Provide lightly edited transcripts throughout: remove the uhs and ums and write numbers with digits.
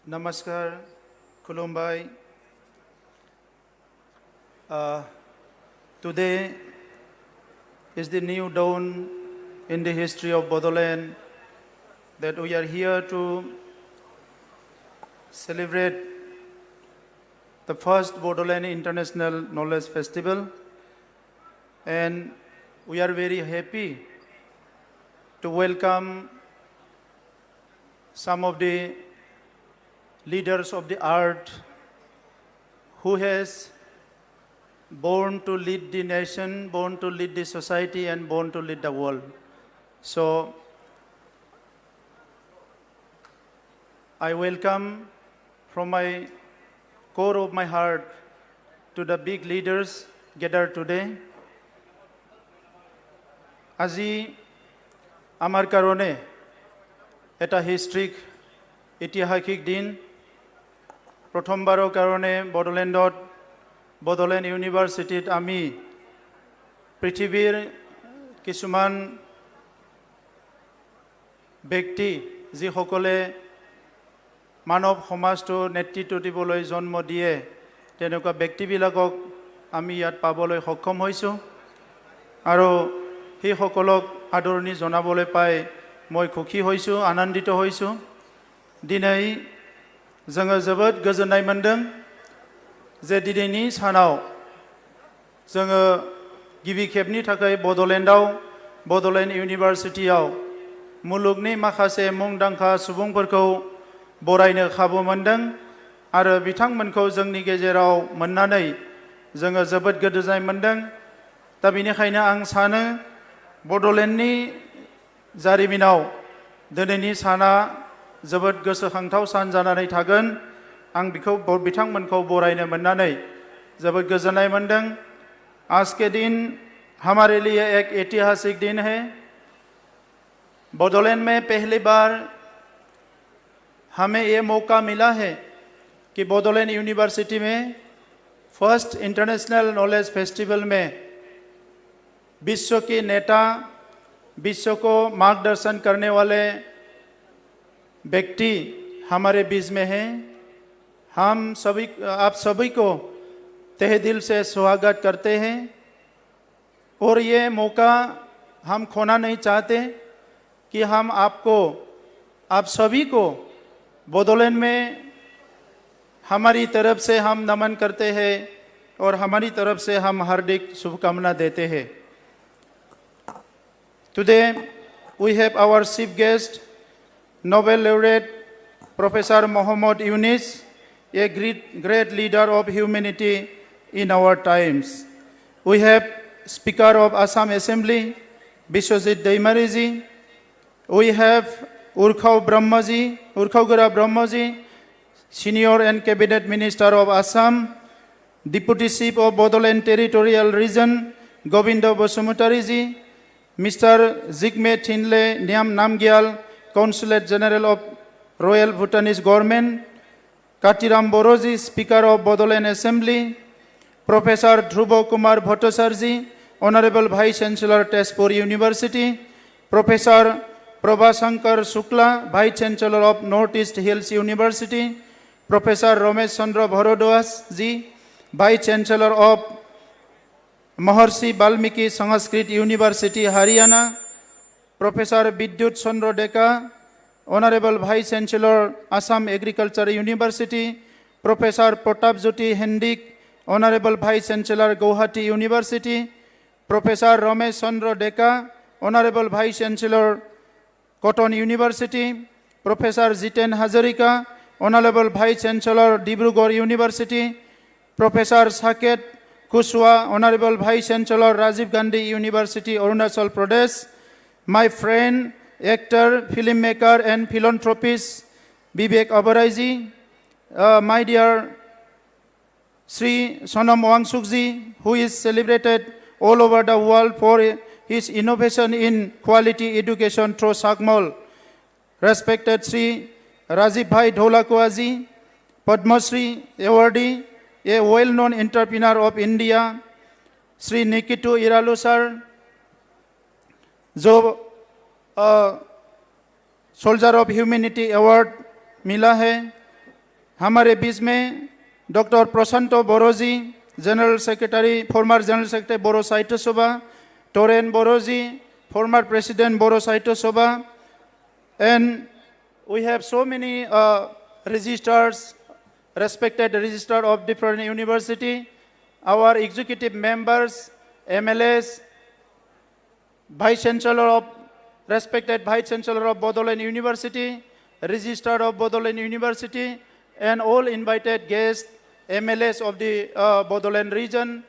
Namaskar, Kulumbai. Today is the new dawn in the history of Bodoland that we are here to celebrate the first Bodoland International Knowledge Festival, and we are very happy to welcome some of the leaders of the art who has born to lead the nation, born to lead the society, and born to lead the world. So I welcome from my core of my heart to the big leaders gathered today. আজি আমাৰ কাৰণে এটা historic ঐতিহাসিক দিন। প্ৰথমবাৰৰ কাৰণে বডোলেণ্ড ইউনিভাৰ্চিটিত আমি পৃথিৱীৰ কিছুমান ব্যক্তি যিসকলে মানৱ সমাজটো নেতৃত্ব দিবলৈ জন্ম দিয়ে তেনেকুৱা ব্যক্তিবিলাকক আমি ইয়াত পাবলৈ সক্ষম হৈছোঁ আৰু সেইসকলক আদৰণি জনাবলৈ পাই মই সুখী হৈছোঁ, আনন্দিত হৈছোঁ। दिनै जोङो जोबोद गोजोननाय मोनदों जे दिनैनि सानाव जोङो गिबि खेबनि थाखाय बड'लेण्ड इउनिभार्सिटियाव मुलुगनि माखासे मुंदांखा सुबुंफोरखौ बरायनो खाबु मोनदों आरो बिथांमोनखौ जोंनि गेजेराव मोननानै जोङो जोबोद गोजोननाय मोनदों। दा बेनिखायनो आं सानो बड'लेण्डनि जारिमिनाव दिनैनि साना जोबोद गोसोखांथाव सान जानानै थागोन। आं बिथांमोनखौ बरायनो मोननानै जोबोद गोजोननाय मोनदों। आज के दिन हमारे लिए एक ऐतिहासिक दिन है। बडोलैंड में पहली बार हमें ये मौका मिला है कि बडोलैंड यूनिवर्सिटी में फर्स्ट इंटरनेशनल नॉलेज फेस्टिवल में विश्व के नेता, विश्व को मार्गदर्शन करने वाले व्यक्ति हमारे बीच में हैं। आप सभी को तहे दिल से स्वागत करते हैं और ये मौका हम खोना नहीं चाहते कि हम आप सभी को बडोलैंड में हमारी तरफ से हम नमन करते हैं और हमारी तरफ से हम हार्दिक शुभकामना देते हैं। Today we have our chief guest, Nobel laureate Professor Muhammad Yunus, a great leader of humanity in our times. We have Speaker of Assam Assembly, Biswajit Deimariji. We have Urkhagura Brahmaji, Senior and Cabinet Minister of Assam, Deputy Chief of Bodoland Territorial Region, Govinda Basumatariji, Mr. Jigme Thinle Nyam Namgyal, Consulate General of Royal Bhutanese Government, Katiram Boroji, Speaker of Bodoland Assembly, Professor Dhruvo Kumar Bhattacharjee, Honorable Vice Chancellor Tezpur University, Professor Prabhashankar Shukla, Vice Chancellor of Northeast Hills University, Professor Ramesh Chandra Bharadwaj ji, Vice Chancellor of Maharshi Valmiki Sanskrit University, Haryana, Professor Vidyut Chandra Deka, Honorable Vice Chancellor Assam Agriculture University, Professor Pratap Jyoti Hendik, Honorable Vice Chancellor Guwahati University, Professor Ramesh Chandra Deka, Honorable Vice Chancellor Cotton University, Professor Jiten Hazarika, Honorable Vice Chancellor Dibrugarh University, Professor Saket Kushwa, Honorable Vice Chancellor Rajiv Gandhi University, Arunachal Pradesh, my friend, actor, filmmaker and philanthropist Vivek Oberoi, my dear Sri Sonam Wangchukji, who is celebrated all over the world for his innovation in quality education through SAGMAL, respected Sri Rajiv Bhai Dholakwaji, Padma Shri awardee, a well-known entrepreneur of India, Sri Nikitu Iralu sir, जो soldier of humanity award मिला है, हमारे बीच में doctor Prashanta Boro ji, general secretary, former general secretary Boro Sahitya Sabha, टोरेन borrow ji, former president Bodo Sahitya Sabha, and we have so many registrars, respected registrar of different university, our executive members, MLAs, Vice Chancellor of, respected Vice Chancellor of Bodoland University, Registrar of Bodoland University, and all invited guests, MLAs of the Bodoland region.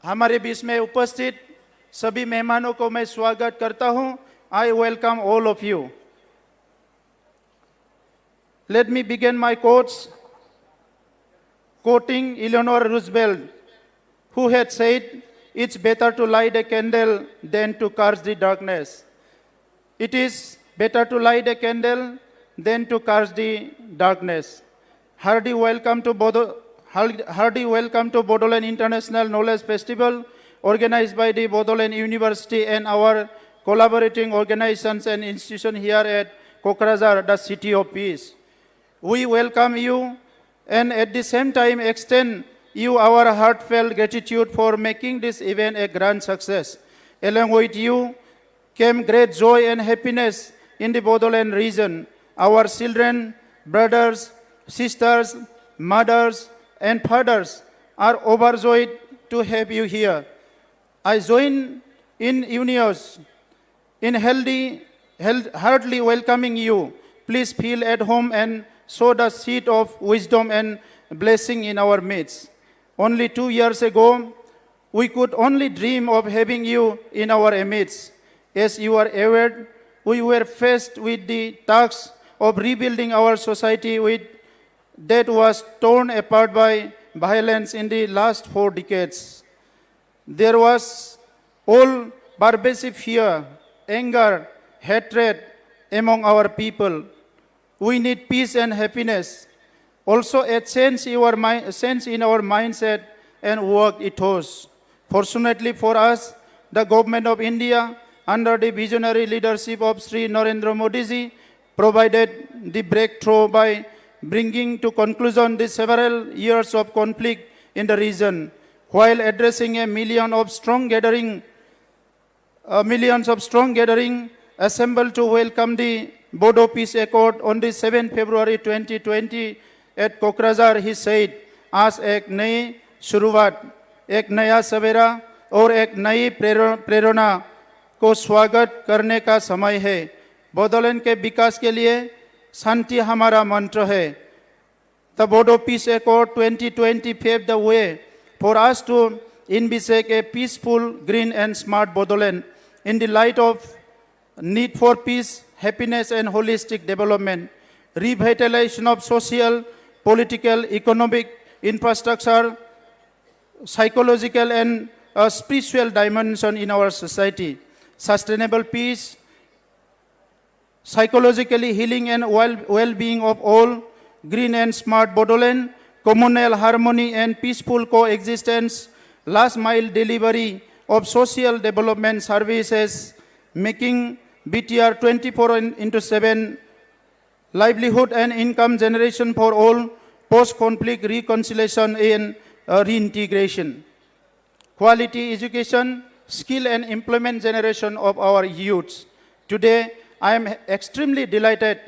हमारे बीच में उपस्थित सभी मेहमानों को मैं स्वागत करता हूं. I welcome all of you. Let me begin my quotes quoting Eleanor Roosevelt, who had said, "It's better to light a candle than to curse the darkness." It is better to light a candle than to curse the darkness. Hearty welcome to Bodoland International Knowledge Festival, organized by the Bodoland University and our collaborating organizations and institutions here at Kokrajhar, the City of Peace. We welcome you and at the same time extend you our heartfelt gratitude for making this event a grand success. Along with you came great joy and happiness in the Bodoland region. Our children, brothers, sisters, mothers, and fathers are overjoyed to have you here. I join in unions in heartily welcoming you. Please feel at home and sow the seed of wisdom and blessing in our midst. Only 2 years ago, we could only dream of having you in our midst. As you are aware, we were faced with the task of rebuilding our society that was torn apart by violence in the last 4 decades. There was all pervasive fear, anger, hatred among our people. We need peace and happiness. Also a change in our mindset and work ethos. Fortunately for us, the Government of India, under the visionary leadership of Sri Narendra Modi ji, provided the breakthrough by bringing to conclusion the several years of conflict in the region, while addressing millions of strong gathering assembled to welcome the Bodo Peace Accord on the 7th February 2020 at Kokrajhar. He said, आज एक नई शुरुआत, एक नया सवेरा और एक नई प्रेरणा को स्वागत करने का समय है. बोडोलैंड के विकास के लिए शांति हमारा मंत्र है. The Bodo Peace Accord 2020 paved the way for us to envisage a peaceful, green and smart Bodoland in the light of need for peace, happiness and holistic development, revitalization of social, political, economic, infrastructure, psychological and spiritual dimension in our society, sustainable peace, psychologically healing and well-being of all, green and smart Bodoland, communal harmony and peaceful coexistence, last mile delivery of social development services, making BTR 24/7 livelihood and income generation for all, post-conflict reconciliation and reintegration, quality education, skill and employment generation of our youths. Today, I am extremely delighted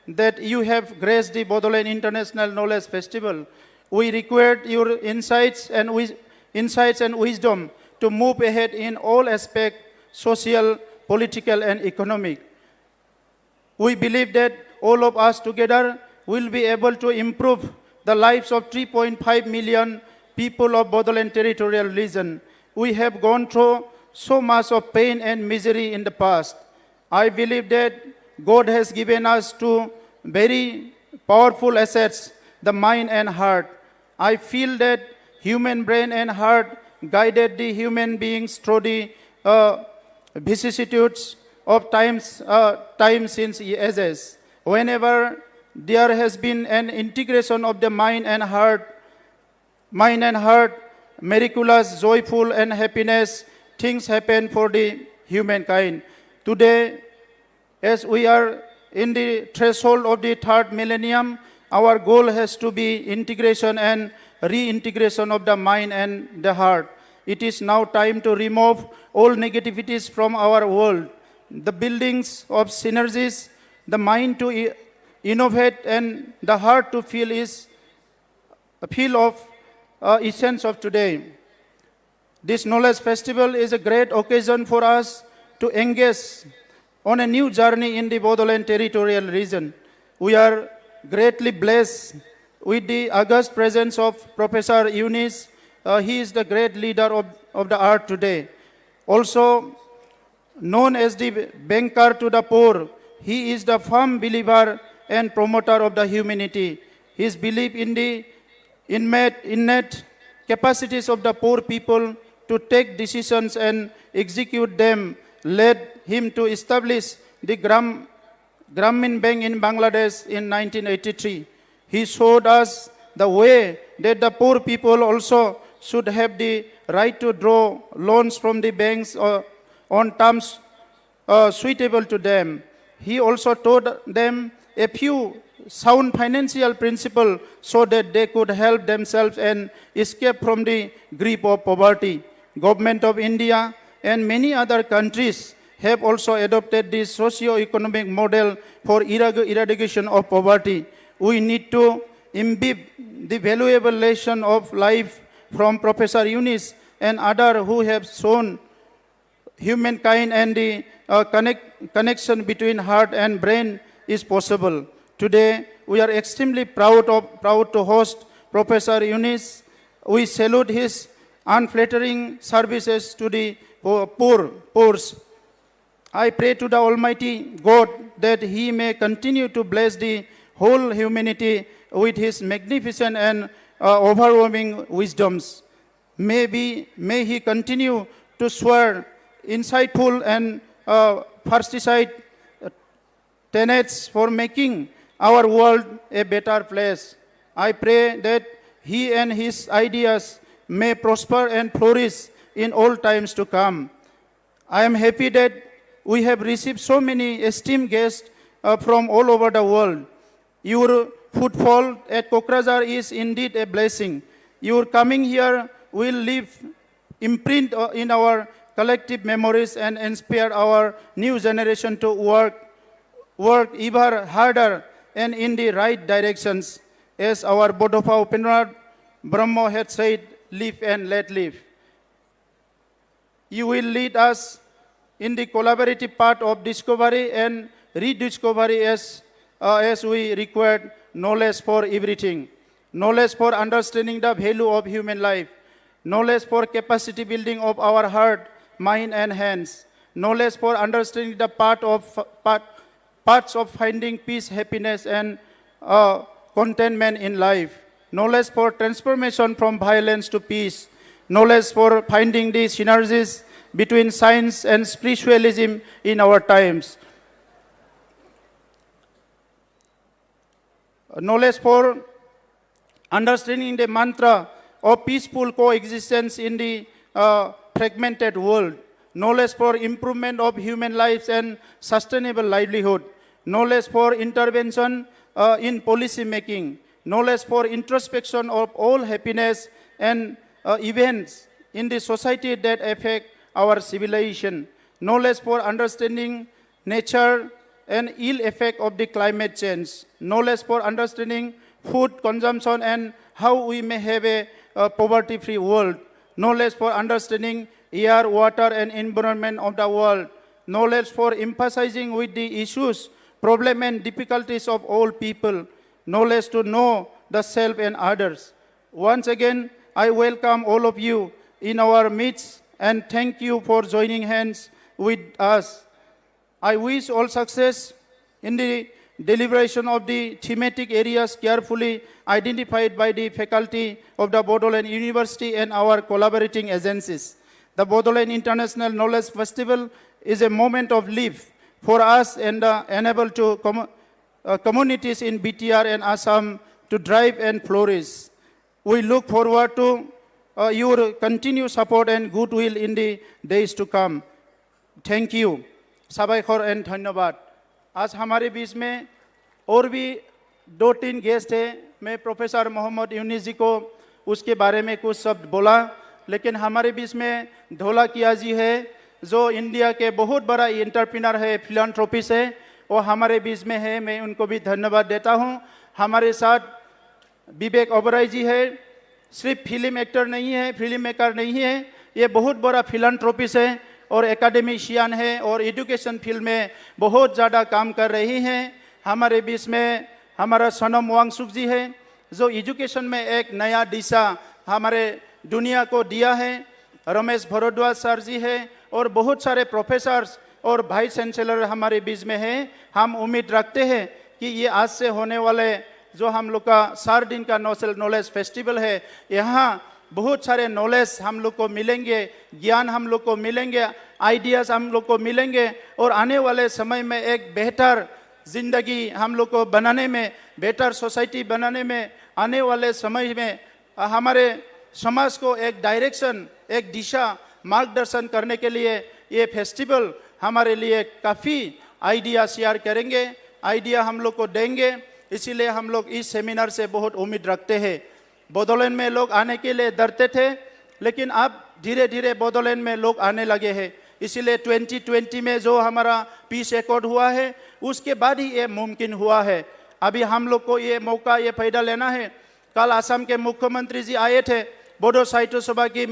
that you have graced the Bodoland International Knowledge Festival. We required your insights and wisdom to move ahead in all aspects, social, political and economic. We believe that all of us together will be able to improve the lives of 3.5 million people of Bodoland Territorial Region. We have gone through so much of pain and misery in the past. I believe that God has given us two very powerful assets, the mind and heart. I feel that human brain and heart guided the human beings through the vicissitudes of time since ages. Whenever there has been an integration of the mind and heart, miraculous, joyful and happiness, things happen for the humankind. Today, as we are in the threshold of the third millennium, our goal has to be integration and reintegration of the mind and the heart. It is now time to remove all negativities from our world. The buildings of synergies, the mind to innovate, and the heart to feel is a feel of essence of today. This Knowledge Festival is a great occasion for us to engage on a new journey in the Bodoland territorial region. We are greatly blessed with the august presence of Professor Eunice. He is the great leader of the art today. Also known as the banker to the poor, he is the firm believer and promoter of the humanity. His belief in the innate capacities of the poor people to take decisions and execute them led him to establish the Grameen Bank in Bangladesh in 1983. He showed us the way that the poor people also should have the right to draw loans from the banks on terms suitable to them. He also taught them a few sound financial principles so that they could help themselves and escape from the grip of poverty. Government of India and many other countries have also adopted this socio-economic model for eradication of poverty. We need to imbibe the valuable lesson of life from Professor Eunice and others who have shown humankind and the connection between heart and brain is possible. Today, we are extremely proud to host Professor Eunice. We salute his unflattering services to the poor. I pray to the Almighty God that He may continue to bless the whole humanity with His magnificent and overwhelming wisdoms. May He continue to swear insightful and first-sight tenets for making our world a better place. I pray that He and His ideas may prosper and flourish in all times to come. I am happy that we have received so many esteemed guests from all over the world. Your footfall at Kokrajhar is indeed a blessing. Your coming here will leave imprint in our collective memories and inspire our new generation to work ever harder and in the right directions. As our Bodopha Upendranath Brahma had said, live and let live. You will lead us in the collaborative part of discovery and rediscovery as we require knowledge for everything. Knowledge for understanding the value of human life. Knowledge for capacity building of our heart, mind and hands. Knowledge for understanding the parts of finding peace, happiness and contentment in life. Knowledge for transformation from violence to peace. Knowledge for finding the synergies between science and spiritualism in our times. Knowledge for understanding the mantra of peaceful coexistence in the fragmented world. Knowledge for improvement of human lives and sustainable livelihood. Knowledge for intervention in policy making. Knowledge for introspection of all happiness and events in the society that affect our civilization. Knowledge for understanding nature and ill effect of the climate change. Knowledge for understanding food consumption and how we may have a poverty-free world. Knowledge for understanding air, water and environment of the world. Knowledge for emphasizing with the issues, problems and difficulties of all people. Knowledge to know the self and others. Once again, I welcome all of you in our midst and thank you for joining hands with us. I wish all success in the deliberation of the thematic areas carefully identified by the faculty of the Bodoland University and our collaborating agencies. The Bodoland International Knowledge Festival is a moment of life for us and enable to communities in BTR and Assam to drive and flourish. We look forward to your continued support and goodwill in the days to come. Thank you. साबायखर and धन्यवाद. आज हमारे बीच में और भी 2-3 guest है, मैं प्रोफेसर मोहम्मद यूनिस जी को उसके बारे में कुछ शब्द बोला, लेकिन हमारे बीच में ढोलकिया जी है जो इंडिया के बहुत बड़ा एंटरप्रेन्योर है, फिलैंथ्रोपिस्ट है, वो हमारे बीच में है, मैं उनको भी धन्यवाद देता हूँ। हमारे साथ विवेक ओबराय जी है, सिर्फ फिल्म एक्टर नहीं है, फिल्म मेकर नहीं है, ये बहुत बड़ा फिलैंथ्रोपिस्ट है और एकेडमिशियन है और एजुकेशन फील्ड में बहुत ज़्यादा काम कर रही हैं। हमारे बीच में हमारा सनम वांगसुक जी है जो एजुकेशन में एक नया दिशा हमारे दुनिया को दिया है। रमेश भरद्वाज सर जी है और बहुत सारे प्रोफेसर्स और वाइस चांसलर हमारे बीच में है। हम उम्मीद रखते हैं कि ये आज से होने वाले जो हम लोग का 4 दिन का नॉलेज फेस्टिवल है, यहाँ बहुत सारे नॉलेज हम लोग को मिलेंगे, ज्ञान हम लोग को मिलेंगे, आइडियाज़ हम लोग को मिलेंगे और आने वाले समय में एक बेहतर ज़िंदगी हम लोग को बनाने में, बेहतर सोसाइटी बनाने में, आने वाले समय में हमारे समाज को एक डायरेक्शन, एक दिशा, मार्गदर्शन करने के लिए ये फेस्टिवल हमारे लिए काफ़ी आइडिया शेयर करेंगे, आइडिया हम लोग को देंगे। इसीलिए हम लोग इस सेमिनार से बहुत उम्मीद रखते हैं। बोडोलैंड में लोग आने के लिए डरते थे, लेकिन अब धीरे धीरे बोडोलैंड में लोग आने लगे हैं। इसीलिए 2020 में जो हमारा पीस एकॉर्ड हुआ है, उसके बाद ही ये मुमकिन हुआ है। अभी हम लोग को ये मौका, ये फायदा लेना है। कल असम के मुख्यमंत्री जी आए थे बोडो साहित्य सभा की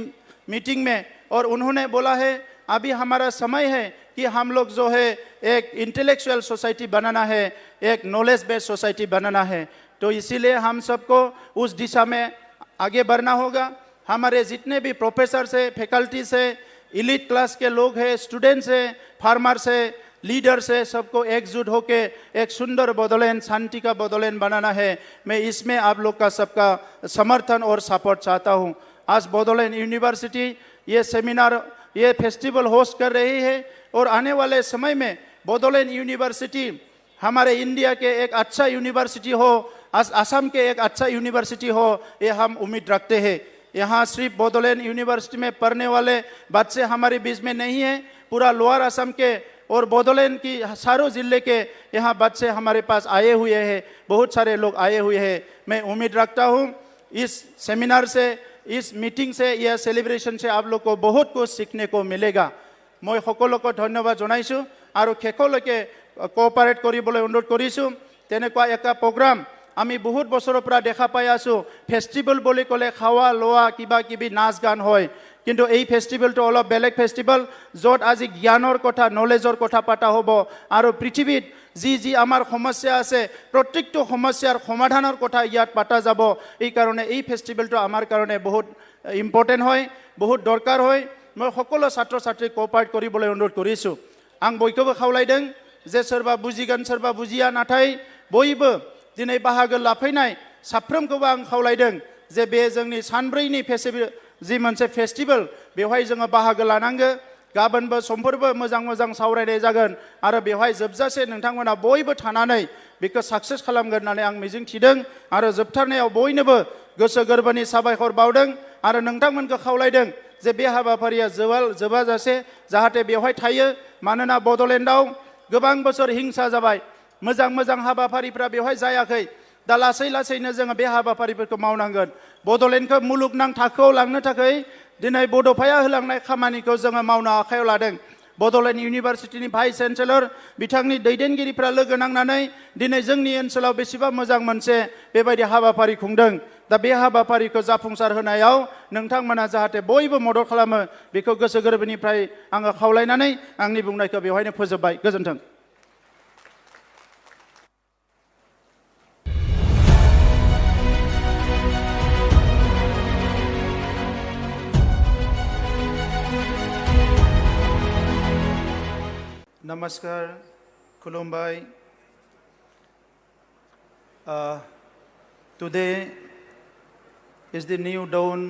मीटिंग में और उन्होंने बोला है अभी हमारा समय है कि हम लोग जो है एक इंटेलेक्चुअल सोसाइटी बनाना है, एक नॉलेज बेस्ड सोसाइटी बनाना है। तो इसीलिए हम सबको उस दिशा में आगे बढ़ना होगा। हमारे जितने भी प्रोफेसर से, फैकल्टी से, इलीट क्लास के लोग हैं, स्टूडेंट्स हैं, फार्मर्स है, लीडर्स है, सबको एकजुट होके एक सुंदर बोडोलैंड, शांति का बोडोलैंड बनाना है। मैं इसमें आप लोग का सबका समर्थन और सपोर्ट चाहता हूँ। आज बोडोलैंड यूनिवर्सिटी ये सेमिनार, ये फेस्टिवल होस्ट कर रही है और आने वाले समय में बोडोलैंड यूनिवर्सिटी हमारे इंडिया के एक अच्छा यूनिवर्सिटी हो, असम के एक अच्छा यूनिवर्सिटी हो, ये हम उम्मीद रखते हैं। यहाँ सिर्फ बोडोलैंड यूनिवर्सिटी में पढ़ने वाले बच्चे हमारे बीच में नहीं हैं, पूरा लोअर असम के और बोडोलैंड की सारों जिले के यहाँ बच्चे हमारे पास आए हुए हैं, बहुत सारे लोग आए हुए हैं। मैं उम्मीद रखता हूँ इस सेमिनार से, इस मीटिंग से, यह सेलिब्रेशन से आप लोग को बहुत कुछ सीखने को मिलेगा। मैं সকলোকে ধন্যবাদ জনাইছোঁ আৰু শেষলৈকে কোঅপাৰেট কৰিবলৈ অনুৰোধ কৰিছোঁ। তেনেকুৱা এটা প্ৰগ্ৰাম আমি বহুত বছৰৰ পৰা দেখা পাই আছোঁ। ফেষ্টিভেল বুলি ক'লে খাৱা লোৱা কিবা কিবি নাচ গান হয়, কিন্তু এই ফেষ্টিভেলটো অলপ বেলেগ ফেষ্টিভেল, য'ত আজি জ্ঞানৰ কথা, নলেজৰ কথা পতা হ'ব আৰু পৃথিৱীত যি যি আমাৰ সমস্যা আছে প্ৰত্যেকটো সমস্যাৰ সমাধানৰ কথা ইয়াত পতা যাব। এইকাৰণে এই ফেষ্টিভেলটো আমাৰ কাৰণে বহুত ইম্পৰ্টেণ্ট হয়, বহুত দৰকাৰ হয়। मैं সকলো ছাত্ৰ ছাত্ৰীক কোঅপাৰেট কৰিবলৈ অনুৰোধ কৰিছোঁ। आं बयखौबो खावलायदों जे सोरबा बुजिगोन सोरबा बुजिया, नाथाय बयबो दिनै बाहागो लाफैनाय साफ्रोमखौबो आं खावलायदों जे बे जोंनि सानब्रैनि जि मोनसे फेस्टिभेल, बेवहाय जोङो बाहागो लानांगो। गाबोनबो समफोरबो मोजां मोजां सावरायनाय जागोन आरो बेवहाय जोबजासे नोंथांमोना बयबो थानानै बेखौ साक्सेस खालामगोन होननानै आं मिजिं थिदों आरो जोबथारनायाव बयनोबो गोसो गोरबोनि साबायखर बावदों आरो नोंथांमोनखौ खावलायदों जे बे हाबाफारिया जोबाजासे जाहाथे बेवहाय थायो। मानोना बड'लेण्डआव गोबां बोसोर हिंसा जाबाय, मोजां मोजां हाबाफारिफ्रा बेवहाय जायाखै। दा लासै लासैनो जोङो बे हाबाफारिफोरखौ मावनांगोन। बड'लेण्डखौ मुलुगनां थाखोआव लांनो थाखाय दिनै बड'फाया होलांनाय खामानिखौ जोङो मावनो आखायाव लादों। बड'लेण्ड इउनिभार्सिटिनि भाइस चेन्सेलर बिथांनि दैदेनगिरिफ्रा लोगो नांनानै दिनै जोंनि ओनसोलाव बेसेबा मोजां मोनसे बेबायदि हाबाफारि खुंदों। दा बे हाबाफारिखौ जाफुंसार होनायाव नोंथांमोना जाहाथे बयबो मदद खालामो, बेखौ गोसो गोरबोनिफ्राय आङो खावलायनानै आंनि बुंनायखौ बेवहायनो फोजोबबाय। गोजोन्थों। नमस्कार, खुलुमबाय। Today is the new dawn